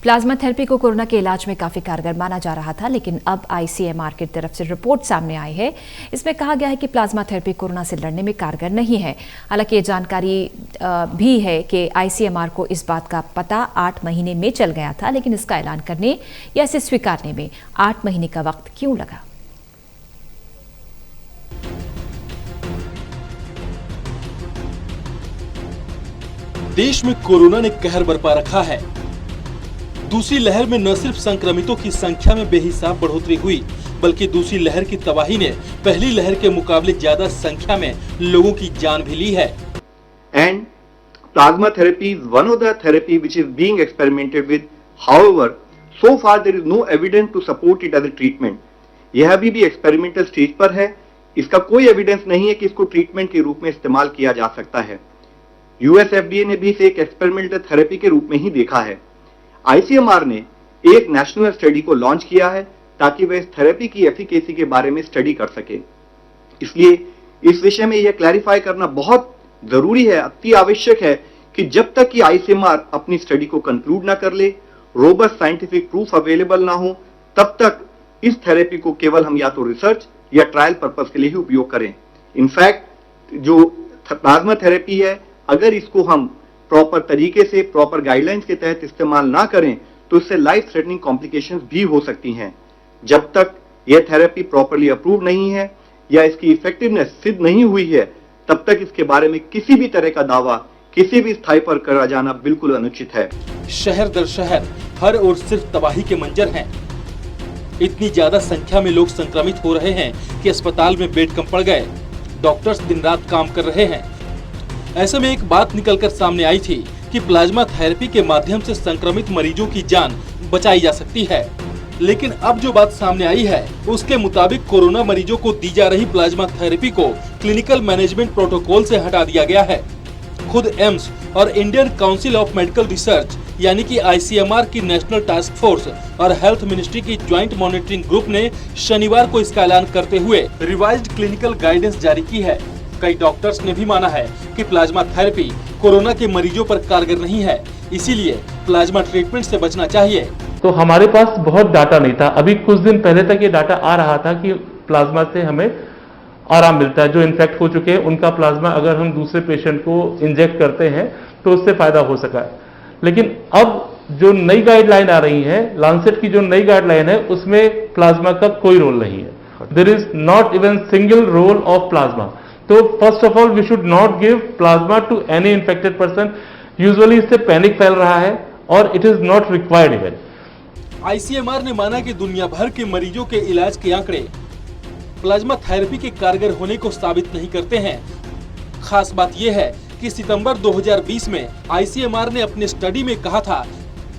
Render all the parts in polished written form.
Plasma therapy को corona के इलाज में काफ़ी कारगर माना जा रहा था, लेकिन अब आईसीएमआर की तरफ से रिपोर्ट सामने आई है। इसमें कहा गया है कि प्लाज्मा थेरेपी कोरोना से लड़ने में कारगर नहीं है। हालांकि ये जानकारी भी है कि आईसीएमआर को इस बात का पता 8 महीने में चल गया था, लेकिन इसका ऐलान करने या इसे स्वीकारने में 8 महीने का वक्त क्यों लगा? देश में कोरोना ने कहर बरपा रखा है। दूसरी लहर में न सिर्फ संक्रमितों की संख्या में बेहिसाब बढ़ोतरी हुई, बल्कि दूसरी लहर की तबाही ने पहली लहर के मुकाबले ज्यादा संख्या में लोगों की जान भी ली है। And plasma therapy is one of the therapy which is being experimented with. However, so far there is no evidence to support it as a treatment. यह अभी भी एक्सपेरिमेंटल स्टेज पर है। इसका कोई एविडेंस नहीं है कि इसको ट्रीटमेंट के रूप में इस्तेमाल किया जा सकता है। यूएस FDA ने भी इसे एक एक्सपेरिमेंटल थेरेपी के रूप में ही देखा है। आईसीएमआर ने एक नेशनल स्टडी को लॉन्च किया है ताकि वह इस थेरेपी की एफिकेसी के बारे में स्टडी कर सके। इसलिए इस विषय में यह क्लैरिफाई करना बहुत जरूरी है, अति आवश्यक है कि जब तक कि आईसीएमआर अपनी स्टडी को कंक्लूड ना कर ले, रोबस्ट साइंटिफिक प्रूफ अवेलेबल ना हो, तब तक इस थेरेपी को केवल हम या तो रिसर्च या ट्रायल पर्पस के लिए ही उपयोग करें। इनफैक्ट जो प्लाज्मा थेरेपी है, अगर इसको हम प्रॉपर तरीके से प्रॉपर गाइडलाइंस के तहत इस्तेमाल ना करें तो इससे लाइफ थ्रेटनिंग कॉम्प्लिकेशंस भी हो सकती हैं। जब तक यह थेरेपी प्रॉपरली अप्रूव नहीं है या इसकी इफेक्टिवनेस सिद्ध नहीं हुई है, तब तक इसके बारे में किसी भी तरह का दावा किसी भी स्थाई पर करा जाना बिल्कुल अनुचित है। शहर दर शहर हर ओर सिर्फ तबाही के मंजर हैं। इतनी ज्यादा संख्या में लोग संक्रमित हो रहे हैं कि अस्पताल में बेड कम पड़ गए। डॉक्टर्स दिन रात काम कर रहे हैं। ऐसे में एक बात निकलकर सामने आई थी कि प्लाज्मा थेरेपी के माध्यम से संक्रमित मरीजों की जान बचाई जा सकती है, लेकिन अब जो बात सामने आई है उसके मुताबिक कोरोना मरीजों को दी जा रही प्लाज्मा थेरेपी को क्लिनिकल मैनेजमेंट प्रोटोकॉल से हटा दिया गया है। खुद एम्स और Indian council of medical research यानी कि आईसीएमआर की नेशनल टास्क फोर्स और हेल्थ मिनिस्ट्री की ज्वाइंट मॉनिटरिंग ग्रुप ने शनिवार को इसका ऐलान करते हुए रिवाइज्ड क्लिनिकल गाइडेंस जारी की है। कई डॉक्टर्स ने भी माना है कि प्लाज्मा थेरेपी कोरोना के मरीजों पर कारगर नहीं है, इसीलिए प्लाज्मा ट्रीटमेंट से बचना चाहिए। तो हमारे पास बहुत डाटा नहीं था। अभी कुछ दिन पहले तक ये डाटा आ रहा था कि प्लाज्मा से हमें आराम मिलता है। जो इन्फेक्ट हो चुके हैं उनका प्लाज्मा अगर हम दूसरे पेशेंट को इंजेक्ट करते हैं तो उससे फायदा हो सका है। लेकिन अब जो नई गाइडलाइन आ रही है, लांसेट की जो नई गाइडलाइन है, उसमें प्लाज्मा का कोई रोल नहीं है। There is not even single role of plasma. तो first of all we should not give plasma to any infected person. Usually इससे पैनिक फैल रहा है और it is not required even. ICMR ने माना कि दुनिया भर के मरीजों के इलाज के आंकड़े प्लाज्मा थेरेपी के कारगर होने को साबित नहीं करते हैं। खास बात यह है कि सितंबर 2020 में आईसीएमआर ने अपने स्टडी में कहा था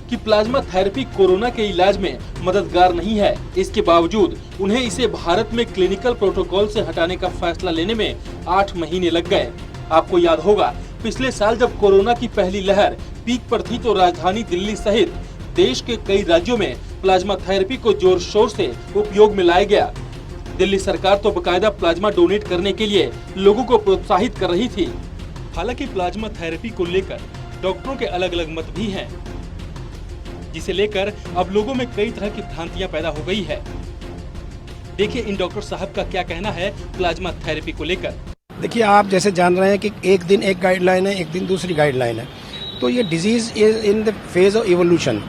कि प्लाज्मा थेरेपी कोरोना के इलाज में मददगार नहीं है। इसके बावजूद उन्हें इसे भारत में क्लिनिकल प्रोटोकॉल से हटाने का फैसला लेने में 8 महीने लग गए। आपको याद होगा, पिछले साल जब कोरोना की पहली लहर पीक पर थी तो राजधानी दिल्ली सहित देश के कई राज्यों में प्लाज्मा थेरेपी को जोर शोर से उपयोग में लाया गया। दिल्ली सरकार तो बकायदा प्लाज्मा डोनेट करने के लिए लोगों को प्रोत्साहित कर रही थी। हालांकि प्लाज्मा थेरेपी को लेकर डॉक्टरों के अलग अलग मत भी हैं, जिसे लेकर अब लोगों में कई तरह की भ्रांतियां पैदा हो गई है। देखिए इन डॉक्टर साहब का क्या कहना है प्लाज्मा थेरेपी को लेकर। देखिए, आप जैसे जान रहे हैं कि एक दिन एक गाइडलाइन है, एक दिन दूसरी गाइडलाइन है। तो ये disease is in the phase of evolution.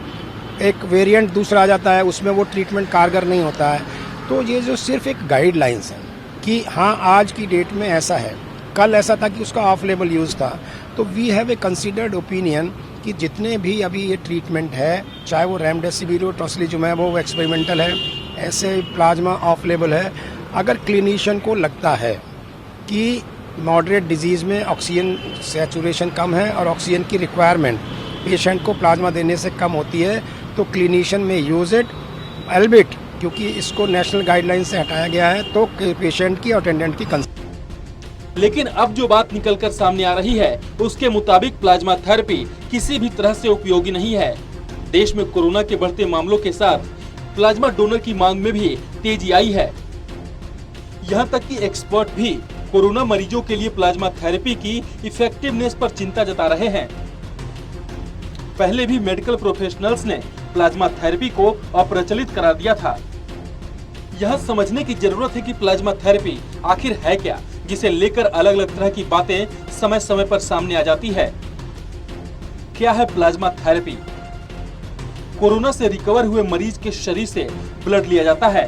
एक वेरिएंट दूसरा आ जाता है, उसमें वो ट्रीटमेंट कारगर नहीं होता है। तो ये जो सिर्फ एक गाइडलाइंस है कि हाँ आज की डेट में ऐसा है, कल ऐसा था कि उसका ऑफ लेबल यूज़ था, तो we have a considered opinion कि जितने भी अभी ये ट्रीटमेंट है, चाहे वो रेमडेसिविर, टोसिलिजुमैब हो, वो एक्सपेरिमेंटल है, ऐसे प्लाज्मा ऑफ लेबल है। अगर क्लिनिशियन को लगता है कि मॉडरेट डिजीज़ में ऑक्सीजन सैचुरेशन कम है और ऑक्सीजन की रिक्वायरमेंट पेशेंट को प्लाज्मा देने से कम होती है, तो क्लिनिशियन में यूज़ इट। एल्बिट क्योंकि इसको नेशनल गाइडलाइन से हटाया गया है, तो पेशेंट की और अटेंडेंट की लेकिन अब जो बात निकलकर सामने आ रही है उसके मुताबिक प्लाज्मा थेरेपी किसी भी तरह से उपयोगी नहीं है। देश में कोरोना के बढ़ते मामलों के साथ प्लाज्मा डोनर की मांग में भी तेजी आई है। यहाँ तक कि एक्सपर्ट भी कोरोना मरीजों के लिए प्लाज्मा थेरेपी की इफेक्टिवनेस पर चिंता जता रहे हैं। पहले भी मेडिकल प्रोफेशनल्स ने प्लाज्मा थेरेपी को अप्रचलित करा दिया था। यह समझने की जरूरत है कि प्लाज्मा थेरेपी आखिर है क्या, जिसे लेकर अलग अलग तरह की बातें समय समय पर सामने आ जाती है। क्या है प्लाज्मा थेरेपी? कोरोना से रिकवर हुए मरीज के शरीर से ब्लड लिया जाता है,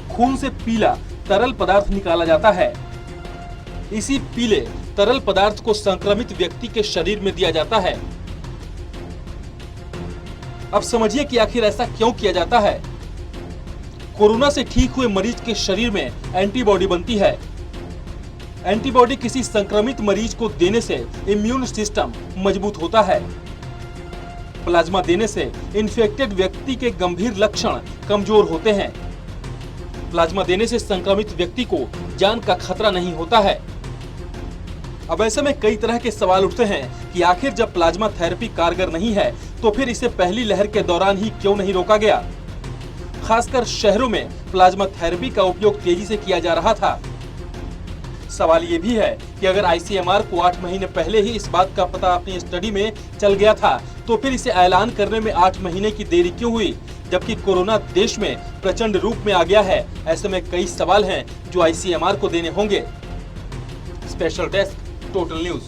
खून से पीला तरल पदार्थ निकाला जाता है, इसी पीले तरल पदार्थ को संक्रमित व्यक्ति के शरीर में दिया जाता है। अब समझिए कि आखिर ऐसा क्यों किया जाता है। कोरोना से ठीक हुए मरीज के शरीर में एंटीबॉडी बनती है। एंटीबॉडी किसी संक्रमित मरीज को देने से इम्यून सिस्टम मजबूत होता है। प्लाज्मा देने से इन्फेक्टेड व्यक्ति के गंभीर लक्षण कमजोर होते हैं। प्लाज्मा देने से संक्रमित व्यक्ति को जान का खतरा नहीं होता है। अब ऐसे में कई तरह के सवाल उठते हैं कि आखिर जब प्लाज्मा थेरेपी कारगर नहीं है तो फिर इसे पहली लहर के दौरान ही क्यों नहीं रोका गया। खासकर शहरों में प्लाज्मा थेरेपी का उपयोग तेजी से किया जा रहा था। सवाल ये भी है कि अगर आईसीएमआर को 8 महीने पहले ही इस बात का पता अपनी स्टडी में चल गया था तो फिर इसे ऐलान करने में 8 महीने की देरी क्यों हुई, जबकि कोरोना देश में प्रचंड रूप में आ गया है। ऐसे में कई सवाल हैं जो आईसीएमआर को देने होंगे। Special desk, total news.